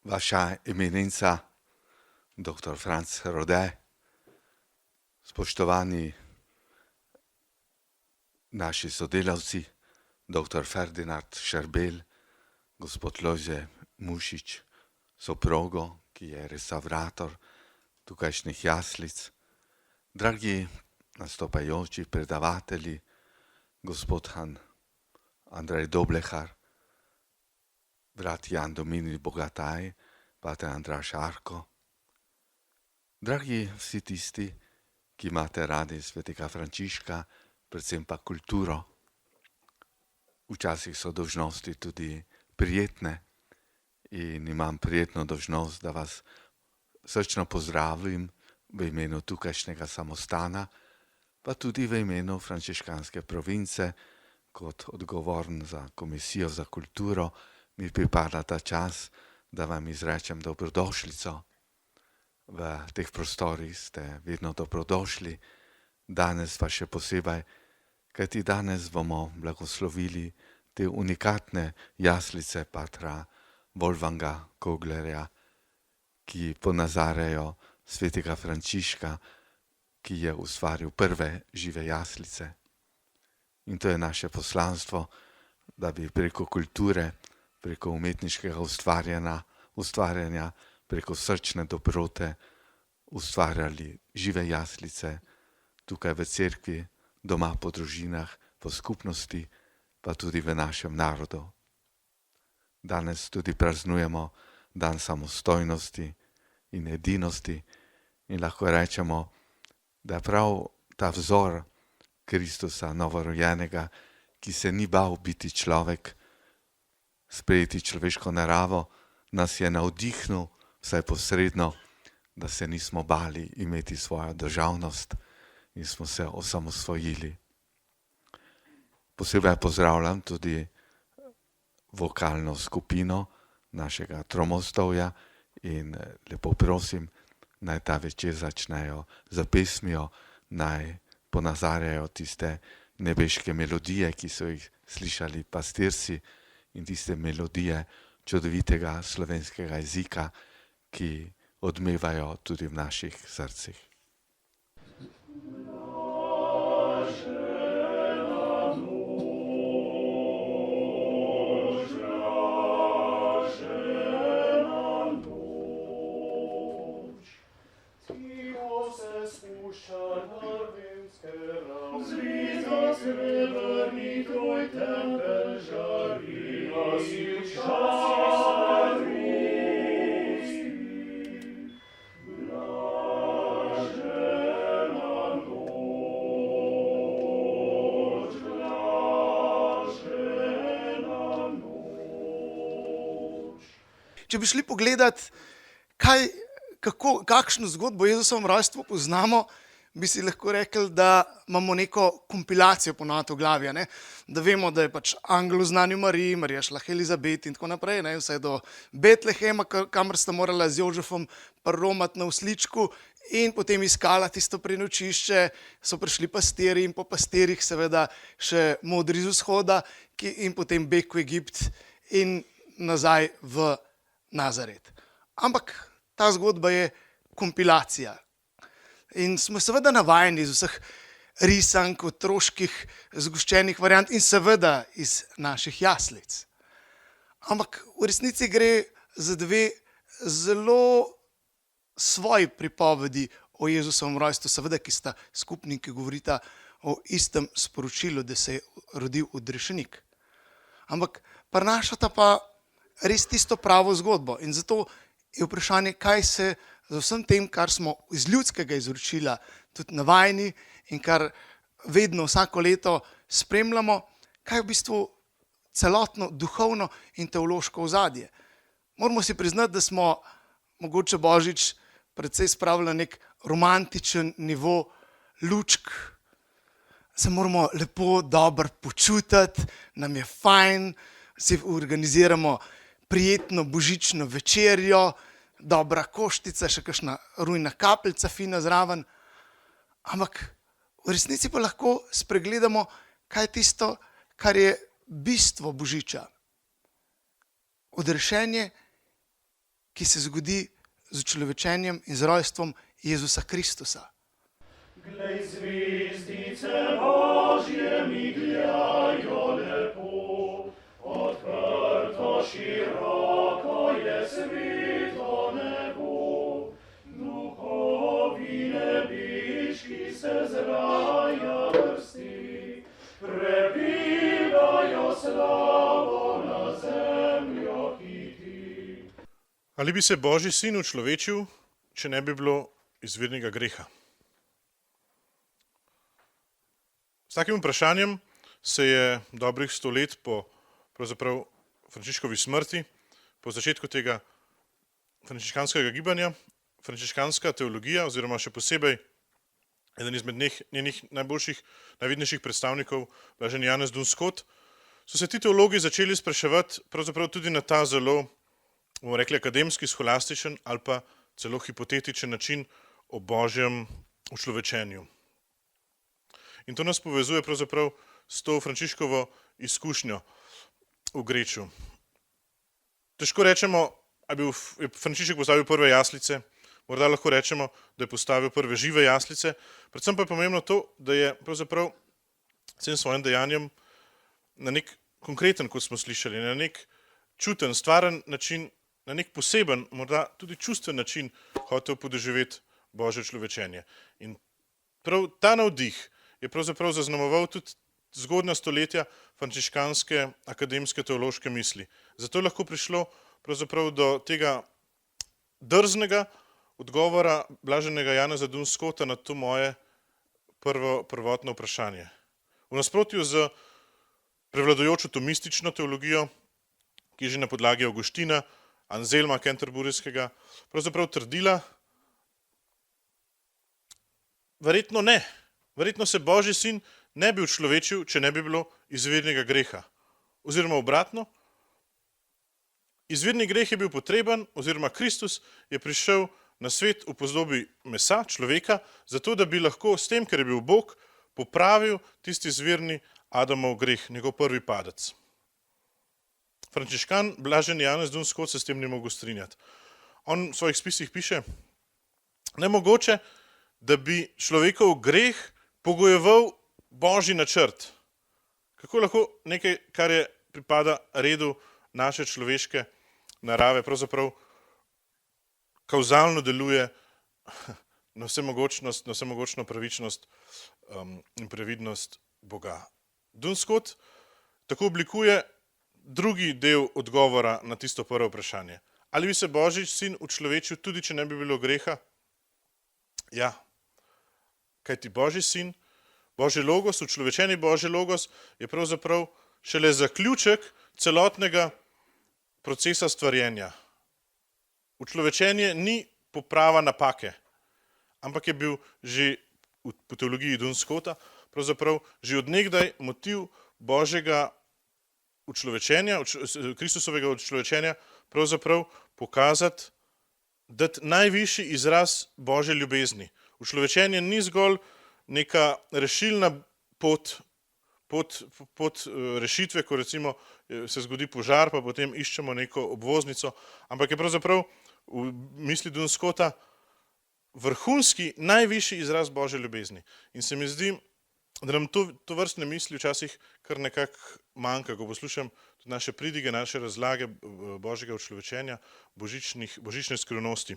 Vaša eminenca, dr. Franc Rode, spoštovani naši sodelavci, dr. Ferdinand Šerbelj, gospod Lojze Mušič, soprogo, ki je restaurator tukajšnjih jaslic, dragi nastopajoči predavatelji, gospod Andrej Doblehar, brat Jan Domini Bogataj, pater Andraž Arko, dragi vsi tisti, ki imate radi svetega Frančiška, predvsem pa kulturo. Včasih so dolžnosti tudi prijetne in imam prijetno dolžnost, da vas srčno pozdravim v imenu tukajšnjega samostana, pa tudi v imenu frančiškanske province, kot odgovoren za Komisijo za kulturo, mi pripada ta čas, da vam izrečem dobrodošlico. V teh prostorih ste vedno dobrodošli, danes pa še posebej, kajti danes bomo blagoslovili te unikatne jaslice patra Wolfganga Koglerja, ki ponazarjajo svetega Frančiška, ki je ustvaril prve žive jaslice. In to je naše poslanstvo, da bi preko kulture, preko umetniškega ustvarjanja, preko srčne dobrote ustvarjali žive jaslice tukaj v cerkvi, doma po družinah, po skupnosti, pa tudi v našem narodu. Danes tudi praznujemo dan samostojnosti in edinosti in lahko rečemo, da prav ta vzor Kristusa novorojenega, ki se ni bal biti človek, sprejeti človeško naravo, nas je navdihnil vsaj posredno, da se nismo bali imeti svojo državnost in smo se osamosvojili. Posebej pozdravljam tudi vokalno skupino našega Tromostovja in lepo prosim, naj ta večer začnejo z pesmijo, naj ponazarjajo tiste nebeške melodije, ki so jih slišali pastirci, in tiste melodije čudovitega slovenskega jezika, ki odmevajo tudi v naših srcih. Če bi šli pogledat, kakšno zgodbo o Jezusovem rojstvu poznamo, bi si lahko rekli, da imamo neko kompilacijo ponovno v glavi, ne? Da vemo, da je pač angel v znanju Mariji, Marija šla k Elizabeti in tako naprej, ne? Vse do Betlehema, kamor sta morala z Jožefom promati na osličku in potem iskala tisto prenočišče, so prišli pastirji in po pastirjih seveda še modri z vzhoda in potem beg v Egipt in nazaj v Nazaret. Ampak ta zgodba je kompilacija. In smo seveda navajeni iz vseh risank, otroških, zgoščenih variant in seveda iz naših jaslic. Ampak v resnici gre za dve zelo svoji pripovedi o Jezusovem rojstvu, seveda, ki sta skupni, ki govorita o istem sporočilu, da se je rodil odrešenik. Ampak prinašata pa res tisto pravo zgodbo. In zato je vprašanje, kaj se z vsem tem, kar smo iz ljudskega izročila tudi navajeni in kar vedno vsako leto spremljamo, kaj je v bistvu celotno duhovno in teološko ozadje. Moramo si priznati, da smo mogoče Božič precej spravili na nek romantičen nivo lučk. Se moramo lepo, dobro počutiti, nam je fajn, si organiziramo prijetno božično večerjo, dobra koštica, še kakšna rujna kapljica fina zraven. Ampak v resnici pa lahko spregledamo, kaj je tisto, kar je bistvo božiča. Odrešenje ki se zgodi z učlovečenjem in z rojstvom Jezusa Kristusa. Glej, zvezdice Božje migljajo lepo, odprto široko je svetlo nebo. Duhovi nebeški se z raja vrsti, prebivajo slavo na zemljo hiti. Ali bi se Božji sin učlovečil, če ne bi bilo izvirnega greha? S takim vprašanjem se je dobrih 100 let po pravzaprav Frančiškovi smrti, po začetku tega frančiškanskega gibanja, frančiškanska teologija oziroma še posebej eden izmed njenih najboljših, najvidnejših predstavnikov, blaženi Janez Dunstot, so se ti teologi začeli spraševati pravzaprav tudi na ta zelo, bomo rekli, akademski, scholastičen ali pa celo hipotetičen način o Božjem učlovečenju. In to nas povezuje pravzaprav s to Frančiškovo izkušnjo v Greču. Težko rečemo, ali je Frančišek postavil prve jaslice, morda lahko rečemo, da je postavil prve žive jaslice, predvsem pa je pomembno to, da je pravzaprav vsem svojim dejanjem na nek konkreten, kot smo slišali, na nek čuten, stvaren način, na nek poseben, morda tudi čustven način hotel podoživeti Božje človečenje. In prav ta navdih je pravzaprav zaznamoval tudi zgodnja stoletja frančiškanske akademske teološke misli. Zato je lahko prišlo pravzaprav do tega drznega odgovora blaženega Janeza Dunstota na to moje prvotno vprašanje. V nasprotju z prevladujočo tomistično teologijo, ki je že na podlagi Avguština, Anselma Canterburyskega, pravzaprav trdila, verjetno ne. Verjetno se Božji sin ne bi učlovečil, če ne bi bilo izvirnega greha. Oziroma obratno, izvirni greh je bil potreben, oziroma Kristus je prišel na svet v podobi mesa, človeka, zato da bi lahko s tem, ker je bil Bog, popravil tisti izvirni Adamov greh, njegov prvi padec. Frančiškan blaženi Janez Dunstot se s tem ne mogo strinjati. On v svojih spisih piše, nemogoče, da bi človekov greh pogojeval Božji načrt. Kako lahko nekaj, kar je pripada redu naše človeške narave, pravzaprav kauzalno deluje na vsemogočno pravičnost in previdnost Boga. Dunstot tako oblikuje drugi del odgovora na tisto prvo vprašanje. Ali bi se Božji sin učlovečil, tudi če ne bi bilo greha? Ja. Kajti Božji sin, Božji logos, učlovečeni Božji logos je pravzaprav šele zaključek celotnega procesa stvarjenja. Učlovečenje ni poprava napake, ampak je bil že po teologiji Dunstota pravzaprav že od nekdaj motiv Božjega učlovečenja, Kristusovega učlovečenja, pravzaprav pokazati, dati najvišji izraz Božje ljubezni. Učlovečenje ni zgolj neka rešilna pot rešitve, ko recimo se zgodi požar, pa potem iščemo neko obvoznico, ampak je pravzaprav v misli Dunstota vrhunski, najvišji izraz Božje ljubezni. In se mi zdi, da nam to vrstne misli včasih kar nekako manjka, ko poslušam naše pridige, naše razlage Božjega učlovečenja, božične skrivnosti.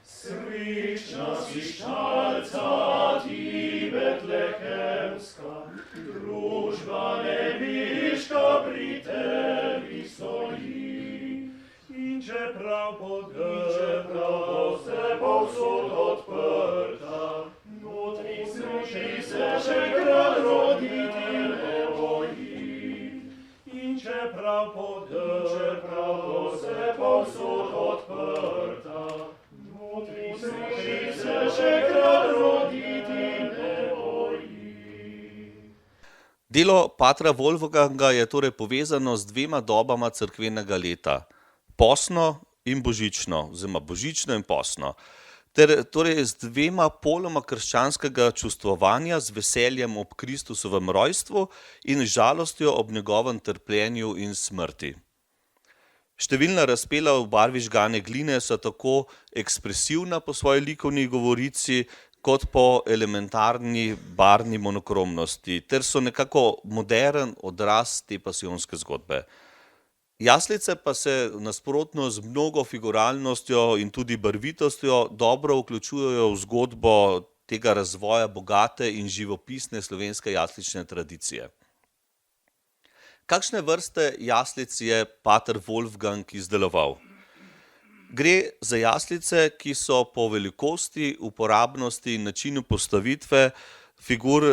Srečna si ščalca ti betlehemska, družba nebeška pri tebi stoji. In čeprav se povsod odprta, notri sreči se še krat roditi ne boji. In čeprav se povsod odprta, Delo patra Wolfganga je torej povezano z dvema dobama cerkvenega leta, postno in božično, oziroma božično in postno, ter torej z dvema poloma krščanskega čustvovanja, z veseljem ob Kristusovem rojstvu in žalostjo ob njegovem trpljenju in smrti. Številna razpela v barvi žgane gline so tako ekspresivna po svoji likovni govorici, kot po elementarni barvni monokromnosti, ter so nekako moderen odraz te pasijonske zgodbe. Jaslice pa se nasprotno z mnogo figuralnostjo in tudi barvitostjo dobro vključujejo v zgodbo tega razvoja bogate in živopisne slovenske jaslične tradicije. Kakšne vrste jaslic je pater Wolfgang izdeloval? Gre za jaslice, ki so po velikosti, uporabnosti in načinu postavitve figur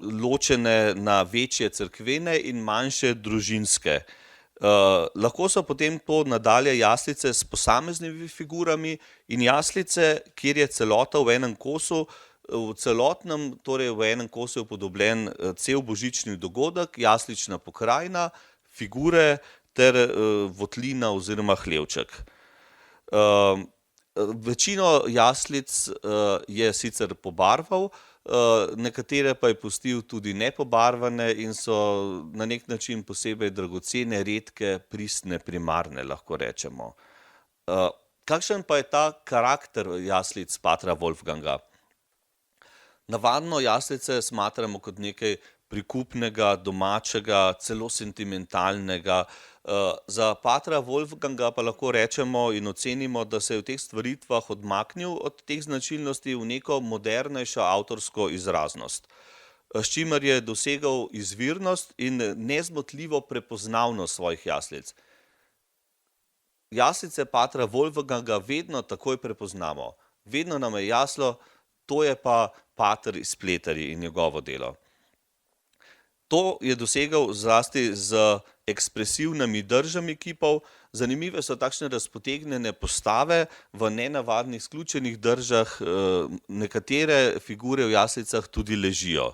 ločene na večje cerkvene in manjše družinske. Lahko so potem to nadalje jaslice s posameznimi figurami in jaslice, kjer je celota v enem kosu, v celotnem, torej v enem kosu je upodobljen cel božični dogodek, jaslična pokrajina, figure ter votlina oziroma hlevček. Večino jaslic je sicer pobarval, nekatere pa je pustil tudi nepobarvane in so na nek način posebej dragocene, redke, pristne, primarne, lahko rečemo. Kakšen pa je ta karakter jaslic patra Wolfganga? Navadno jaslice smatramo kot nekaj prikupnega, domačega, celo sentimentalnega. Za patra Wolfganga pa lahko rečemo in ocenimo, da se je v teh stvaritvah odmaknil od teh značilnosti v neko modernejšo avtorsko izraznost, s čimer je dosegal izvirnost in nezmotljivo prepoznavnost svojih jaslic. Jaslice patra Wolfganga vedno takoj prepoznamo, vedno nam je jasno, to je pa pater iz Pleterji in njegovo delo. To je dosegal zlasti z ekspresivnimi držami kipov. Zanimive so takšne razpotegnjene postave v nenavadnih sključenih držah, nekatere figure v jaslicah tudi ležijo.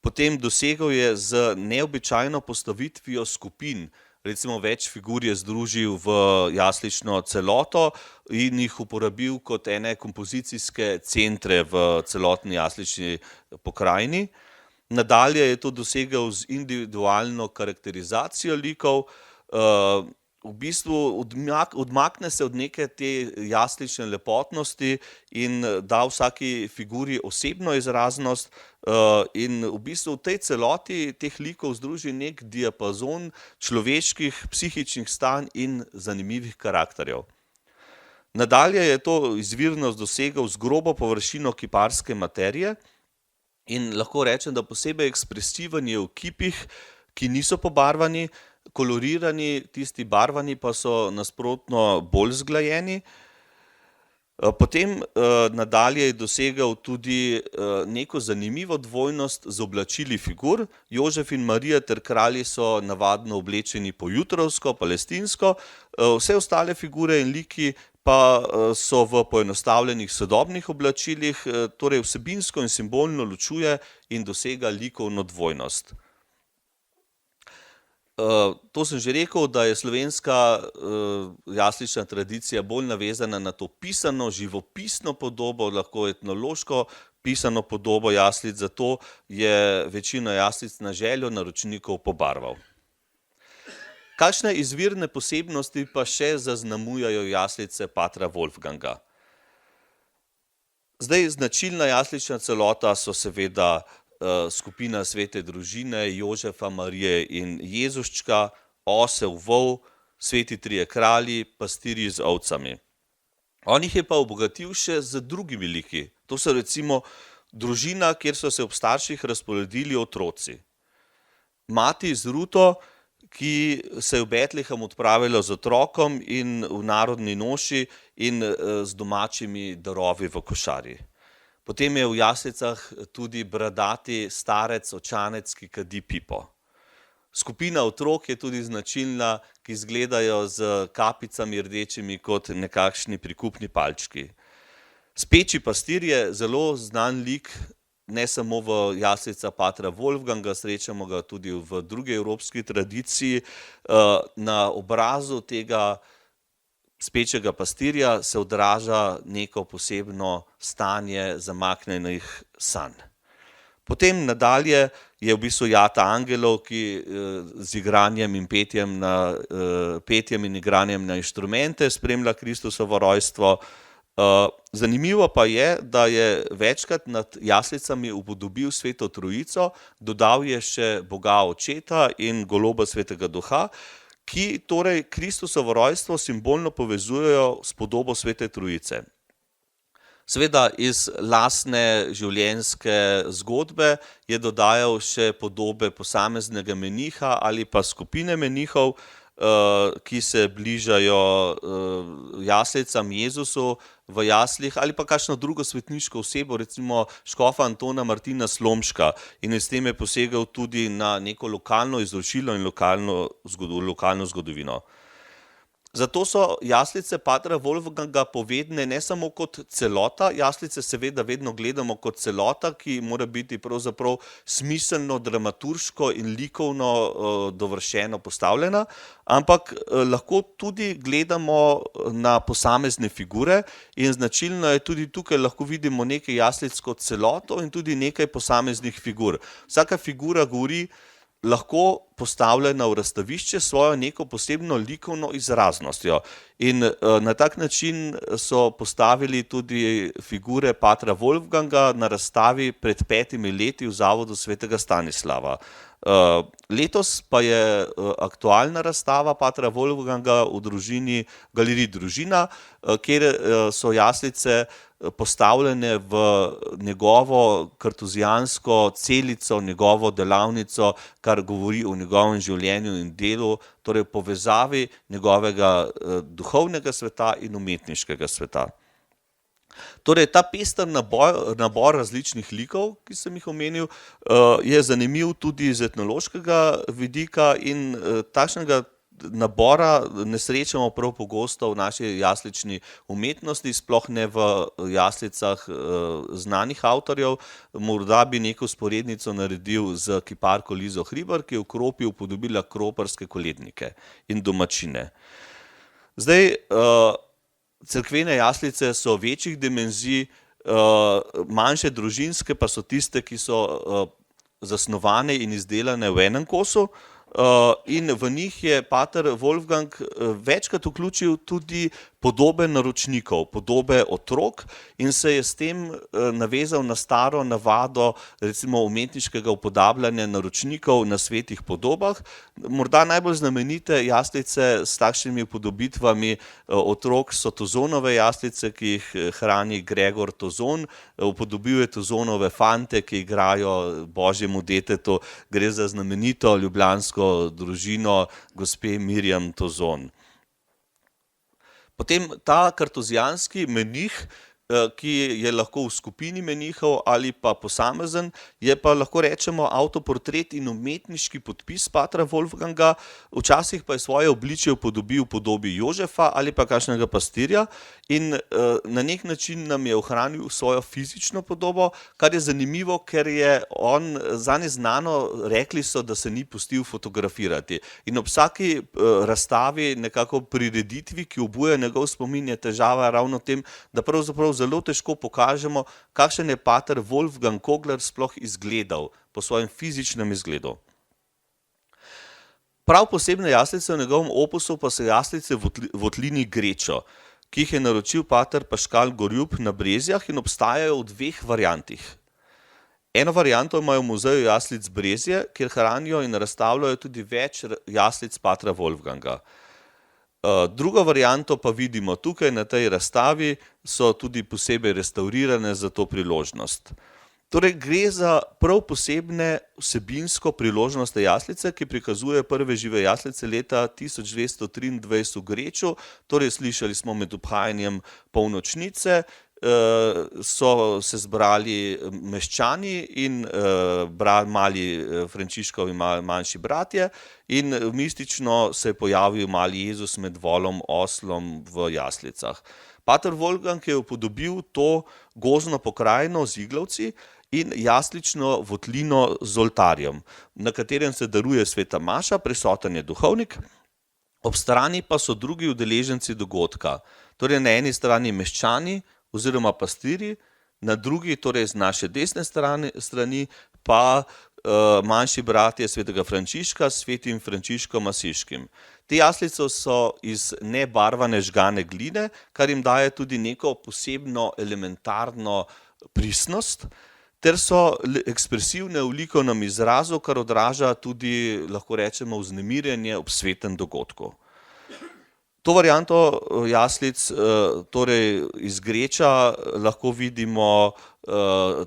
Potem dosegal je z neobičajno postavitvijo skupin, recimo več figur je združil v jaslično celoto in jih uporabil kot ene kompozicijske centre v celotni jaslični pokrajini. Nadalje je to dosegel z individualno karakterizacijo likov, v bistvu odmakne se od neke te jaslične lepotnosti in da vsaki figuri osebno izraznost in v bistvu v tej celoti teh likov združi nek diapazon človeških psihičnih stanj in zanimivih karakterjev. Nadalje je to izvirnost dosegel z grobo površino kiparske materije in lahko rečem, da posebej ekspresiven je v kipih, ki niso pobarvani, kolorirani, tisti barvani pa so nasprotno bolj zglajeni. Potem nadalje je dosegel tudi neko zanimivo dvojnost z oblačili figur. Jožef in Marija ter kralji so navadno oblečeni po jutrovsko, palestinsko, vse ostale figure in liki pa so v poenostavljenih sodobnih oblačilih, torej vsebinsko in simbolno ločuje in dosega likovno dvojnost. To sem že rekel, da je slovenska jaslična tradicija bolj navezana na to pisano, živopisno podobo, lahko etnološko pisano podobo jaslic, zato je večino jaslic na željo naročnikov pobarval. Kakšne izvirne posebnosti pa še zaznamujajo jaslice patra Wolfganga? Zdaj, značilna jaslična celota so seveda skupina svete družine, Jožefa, Marije in Jezuščka, osel, vol, sveti trije kralji, pastirji z ovcami. On jih je pa obogatil še z drugimi liki. To so recimo družina, kjer so se ob starših razporedili otroci. Mati z Ruto, ki se je v Betlehem odpravila z otrokom in v narodni noši in z domačimi darovi v košari. Potem je v jaslicah tudi bradati starec, očanec, ki kadi pipo. Skupina otrok je tudi značilna, ki izgledajo z kapicami rdečimi kot nekakšni prikupni palčki. Speči pastir je zelo znan lik, ne samo v jaslicah patra Wolfganga, srečamo ga tudi v drugi evropski tradiciji. Na obrazu tega spečega pastirja se odraža neko posebno stanje zamaknjenih sanj. Potem nadalje je v bistvu jata angelov, ki z igranjem in petjem in igranjem na inštrumente spremlja Kristusovo rojstvo. Zanimivo pa je, da je večkrat nad jaslicami upodobil Sveto Trojico, dodal je še Boga Očeta in goloba Svetega Duha, ki torej Kristusovo rojstvo simbolno povezujejo s podobo Svete Trojice. Seveda iz lastne življenjske zgodbe je dodajal še podobe posameznega meniha ali pa skupine menihov, ki se bližajo jaslicam Jezusu v jaslih ali pa kakšno drugo svetniško osebo, recimo škofa Antona Martina Slomška, in s tem je posegal tudi na neko lokalno izročilo in lokalno zgodovino. Zato so jaslice patra Wolfganga povedne ne samo kot celota, jaslice seveda vedno gledamo kot celota, ki mora biti pravzaprav smiselno, dramaturško in likovno dovršeno postavljena, ampak lahko tudi gledamo na posamezne figure in značilno je tudi tukaj lahko vidimo nekaj jaslic kot celoto in tudi nekaj posameznih figur. Vsaka figura govori lahko postavljena v razstavišče svojo neko posebno likovno izraznostjo. In na tak način so postavili tudi figure patra Wolfganga na razstavi pred 5 leti v Zavodu svetega Stanislava. Letos pa je aktualna razstava patra Wolfganga v galeriji Družina, kjer so jaslice postavljene v njegovo kartuzijansko celico, njegovo delavnico, kar govori o njegovem življenju in delu, torej povezavi njegovega duhovnega sveta in umetniškega sveta. Torej, ta pester nabor različnih likov, ki sem jih omenil, je zanimiv tudi iz etnološkega vidika in takšnega nabora ne srečamo prav pogosto v naši jaslični umetnosti, sploh ne v jaslicah znanih avtorjev. Morda bi neko vzporednico naredil z kiparko Lizo Hribar, ki je v Kropi upodobila kroparske kolednike in domačine. Zdaj, cerkvene jaslice so večjih dimenzij, manjše družinske pa so tiste, ki so zasnovane in izdelane v enem kosu. In v njih je pater Wolfgang večkrat vključil tudi podobe naročnikov, podobe otrok in se je s tem navezal na staro navado recimo umetniškega upodabljanja naročnikov na svetih podobah. Morda najbolj znamenite jaslice s takšnimi upodobitvami otrok so Tozonove jaslice, ki jih hrani Gregor Tozon. Upodobil je Tozonove fante, ki igrajo Božjemu detetu. Gre za znamenito ljubljansko družino gospe Mirjam Tozon. Potem ta kartuzijanski menih, ki je lahko v skupini menihov ali pa posamezen, je pa lahko rečemo avtoportret in umetniški podpis patra Wolfganga, včasih pa je svoje obličje upodobil v podobi Jožefa ali pa kakšnega pastirja in na nek način nam je ohranil svojo fizično podobo, kar je zanimivo, ker je on, zanj je znano, rekli so, da se ni pustil fotografirati. In ob vsaki razstavi, nekako prireditvi, ki obuja njegov spomin, je težava ravno v tem, da pravzaprav zelo težko pokažemo, kakšen je pater Wolfgang Kogler sploh izgledal, po svojem fizičnem izgledu. Prav posebne jaslice v njegovem opusu pa so jaslice v votlini Grečo, ki jih je naročil pater Paškal Gorjup na Brezjah in obstajajo v 2 variantih. Eno varianto imajo v muzeju jaslic Brezje, kjer hranijo in razstavljajo tudi več jaslic patra Wolfganga. Drugo varianto pa vidimo tukaj na tej razstavi, so tudi posebej restaurirane za to priložnost. Torej gre za prav posebne vsebinsko priložnostne jaslice, ki prikazuje prve žive jaslice leta 1223 v Greču. Torej slišali smo med obhajanjem polnočnice, so se zbrali meščani in mali Frančiškovi manjši bratje in mistično se je pojavil mali Jezus med volom oslom v jaslicah. Pater Wolfgang je upodobil to gozdno pokrajino z iglavci in jaslično votlino z oltarjem, na katerem se daruje sveta maša, prisoten je duhovnik, ob strani pa so drugi udeleženci dogodka. Torej na eni strani meščani oziroma pastirji, na drugi, torej z naše desne strani, pa manjši bratje svetega Frančiška s svetim Frančiškom Asiškim. Te jaslice so iz nebarvane žgane gline, kar jim daje tudi neko posebno elementarno pristnost, ter so ekspresivne v likovnem izrazu, kar odraža tudi, lahko rečemo, vznemirjenje ob svetem dogodku. To varianto jaslic, torej iz Greča, lahko vidimo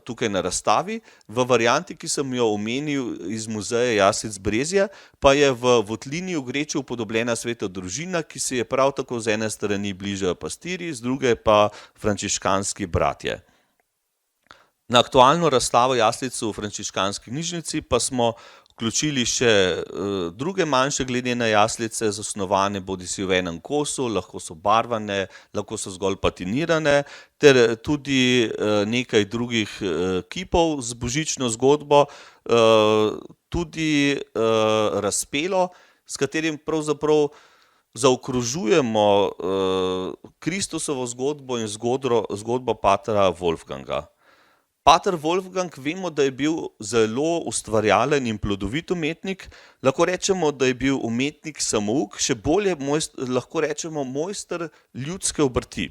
tukaj na razstavi. V varianti, ki sem jo omenil iz muzeja jaslic Brezje, pa je v votlini v Greču upodobljena sveta družina, ki se je prav tako z ene strani bližajo pastirji, z druge pa frančiškanski bratje. Na aktualno razstavo jaslic v frančiškanski knjižnici pa smo vključili še druge manjše glinene jaslice, zasnovane bodisi v enem kosu, lahko so barvane, lahko so zgolj patinirane, ter tudi nekaj drugih kipov z božično zgodbo, tudi razpelo, s katerim pravzaprav zaokrožujemo Kristusovo zgodbo in zgodbo patra Wolfganga. Pater Wolfgang vemo, da je bil zelo ustvarjalen in plodovit umetnik, lahko rečemo, da je bil umetnik samouk, še bolje lahko rečemo mojster ljudske obrti.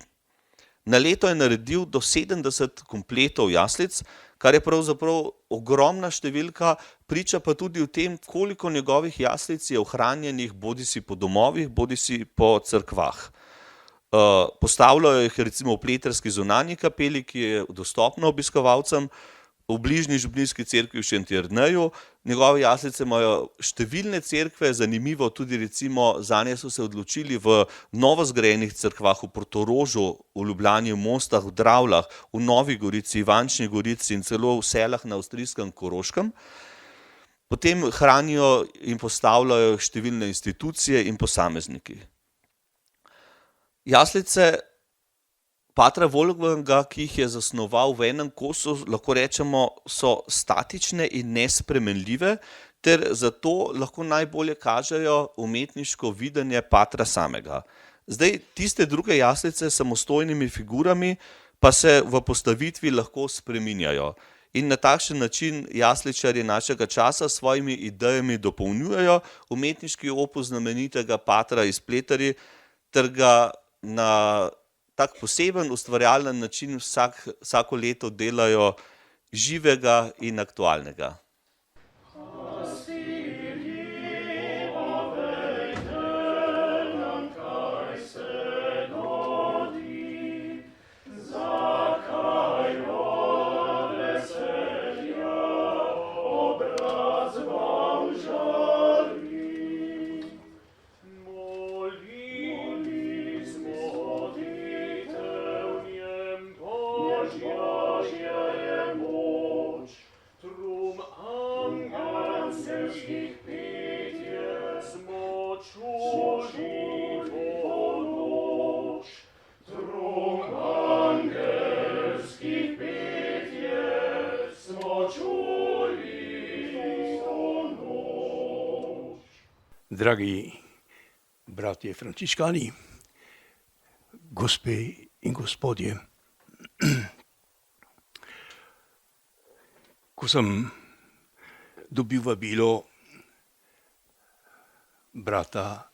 Na leto je naredil do 70 kompletov jaslic, kar je pravzaprav ogromna številka, priča pa tudi o tem, koliko njegovih jaslic je ohranjenih bodisi po domovih, bodisi po cerkvah. Postavljajo jih recimo v pleterski zunanji kapeli, ki je dostopna obiskovalcem, v bližnji župnijski cerkvi v Šentjerneju. Njegove jaslice imajo številne cerkve, zanimivo tudi recimo zanje so se odločili v novozgrajenih cerkvah v Portorožu, v Ljubljani, v Mostah, v Dravljah, v Novi Gorici, Ivančni Gorici in celo v Selah na avstrijskem Koroškem. Potem hranijo in postavljajo številne institucije in posamezniki. Jaslice patra Wolfganga, ki jih je zasnoval v enem kosu, lahko rečemo, so statične in nespremenljive, ter zato lahko najbolje kažejo umetniško videnje patra samega. Zdaj, tiste druge jaslice s samostojnimi figurami pa se v postavitvi lahko spreminjajo. In na takšen način jasličarji našega časa s svojimi idejami dopolnjujejo umetniški opus znamenitega patra iz Pleterji, ter ga na tak poseben ustvarjalen način vsako leto delajo živega in aktualnega. Dragi bratje frančiškani, gospe in gospodje, ko sem dobil vabilo brata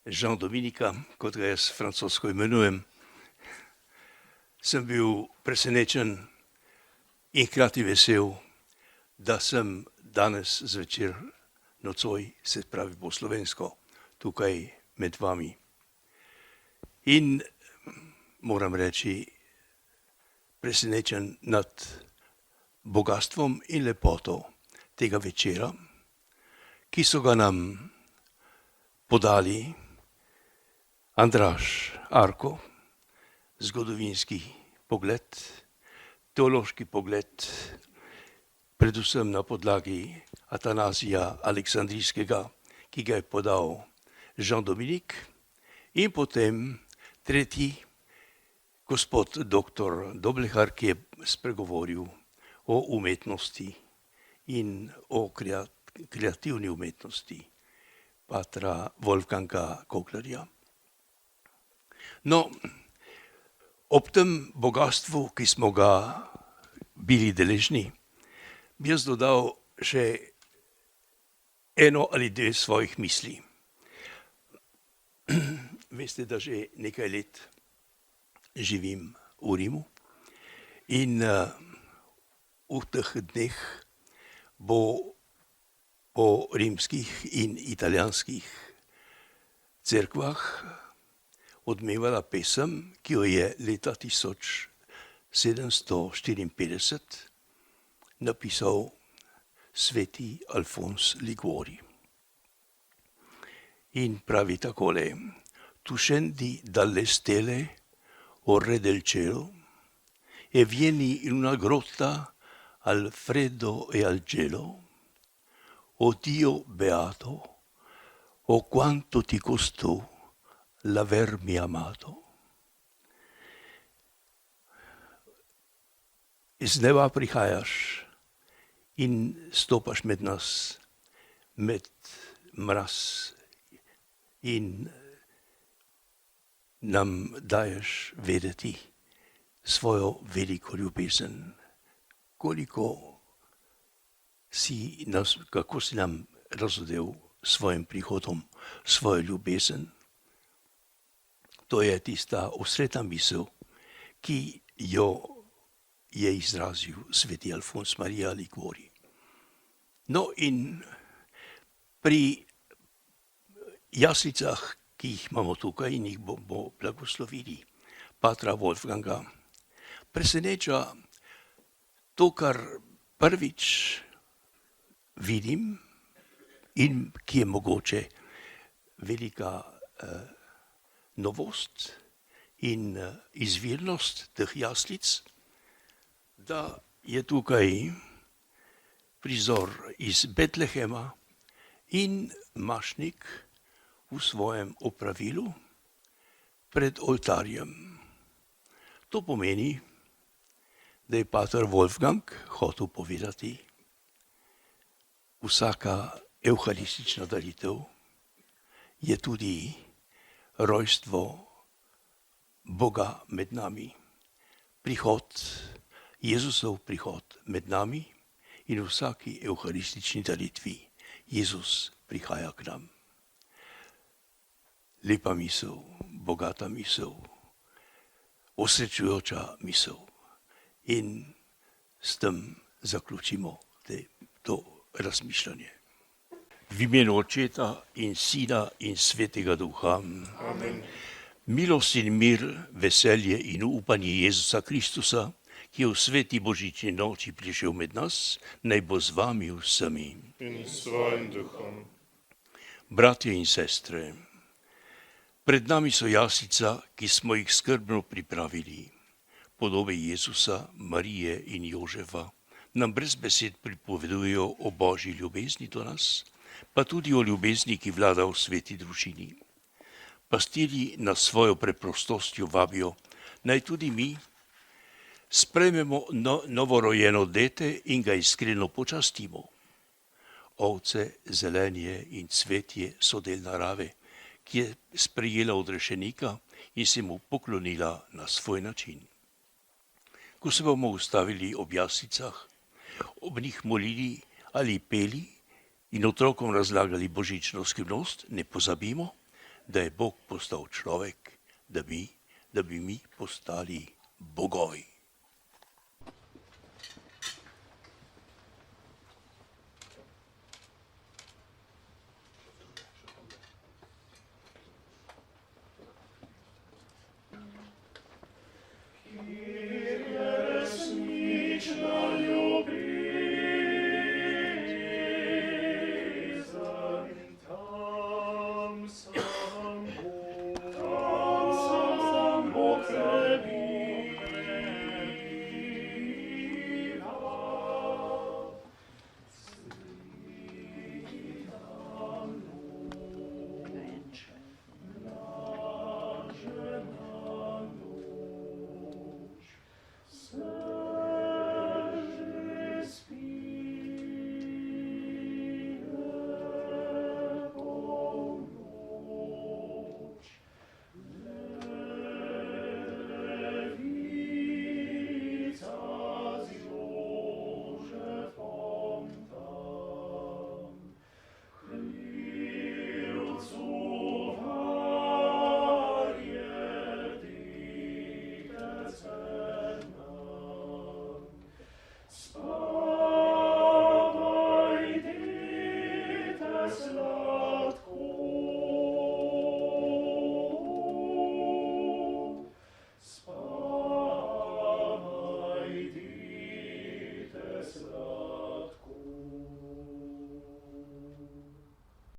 Jean-Dominika, kot ga jaz francosko imenujem, sem bil presenečen in hkrati vesel, da sem danes zvečer nocoj, se pravi po slovensko, tukaj med vami. In moram reči, presenečen nad bogastvom in lepoto tega večera, ki so ga nam podali Andraž Arko, zgodovinski pogled, teološki pogled, predvsem na podlagi Atanazija Aleksandrijskega, ki ga je podal Jean-Dominik, in potem tretji, gospod dr. Doblehar, ki je spregovoril o umetnosti in o kreativni umetnosti patra Wolfganga Koklerja. No, ob tem bogastvu, ki smo ga bili deležni, bi jaz dodal še eno ali dve svojih misli. Veste, da že nekaj let živim v Rimu in v teh dneh bo po rimskih in italijanskih cerkvah odmevala pesem, ki jo je leta 1754 napisal sveti Alfons Liguori. In pravi takole: Tu scendi dalle stelle, o re del cielo, e vieni in una grotta al freddo e al gelo. O Dio beato, o quanto ti costò l'avermi amato. Iz neba prihajaš in stopaš med nas, med mraz in nam daješ vedeti svojo veliko ljubezen, kako si nam razodel svojim prihodom svojo ljubezen. To je tista osrednja misel, ki jo je izrazil sveti Alfons Maria Liguori. No in pri jaslicah, ki jih imamo tukaj in jih bomo blagoslovili, patra Wolfganga, preseneča to, kar prvič vidim in ki je mogoče velika novost in izvirnost teh jaslic, da je tukaj prizor iz Betlehema in mašnik v svojem opravilu pred oltarjem. To pomeni, da je pater Wolfgang hotel povedati, vsaka evharistična daritev je tudi rojstvo Boga med nami, Jezusov prihod med nami in v vsaki evharistični daritvi Jezus prihaja k nam. Lepa misel, bogata misel, osrečujoča misel in s tem zaključimo to razmišljanje. V imenu Očeta in Sina in Svetega Duha. Amen. Milost in mir, veselje in upanje Jezusa Kristusa, ki je v sveti božični noči prišel med nas, naj bo z vami vsemi. In s svojim duhom. Bratje in sestre, pred nami so jaslica, ki smo jih skrbno pripravili. Podobe Jezusa, Marije in Jožefa nam brez besed pripovedujejo o božji ljubezni do nas, pa tudi o ljubezni, ki vlada v sveti družini. Pastirji nas svojo preprostostjo vabijo, naj tudi mi sprejmemo novorojeno dete in ga iskreno počastimo. Ovce, zelenje in cvetje so del narave, ki je sprejela odrešenika in se mu poklonila na svoj način. Ko se bomo ustavili ob jaslicah, ob njih molili ali peli in otrokom razlagali božično skrivnost, ne pozabimo, da je Bog postal človek, da bi mi postali bogovi.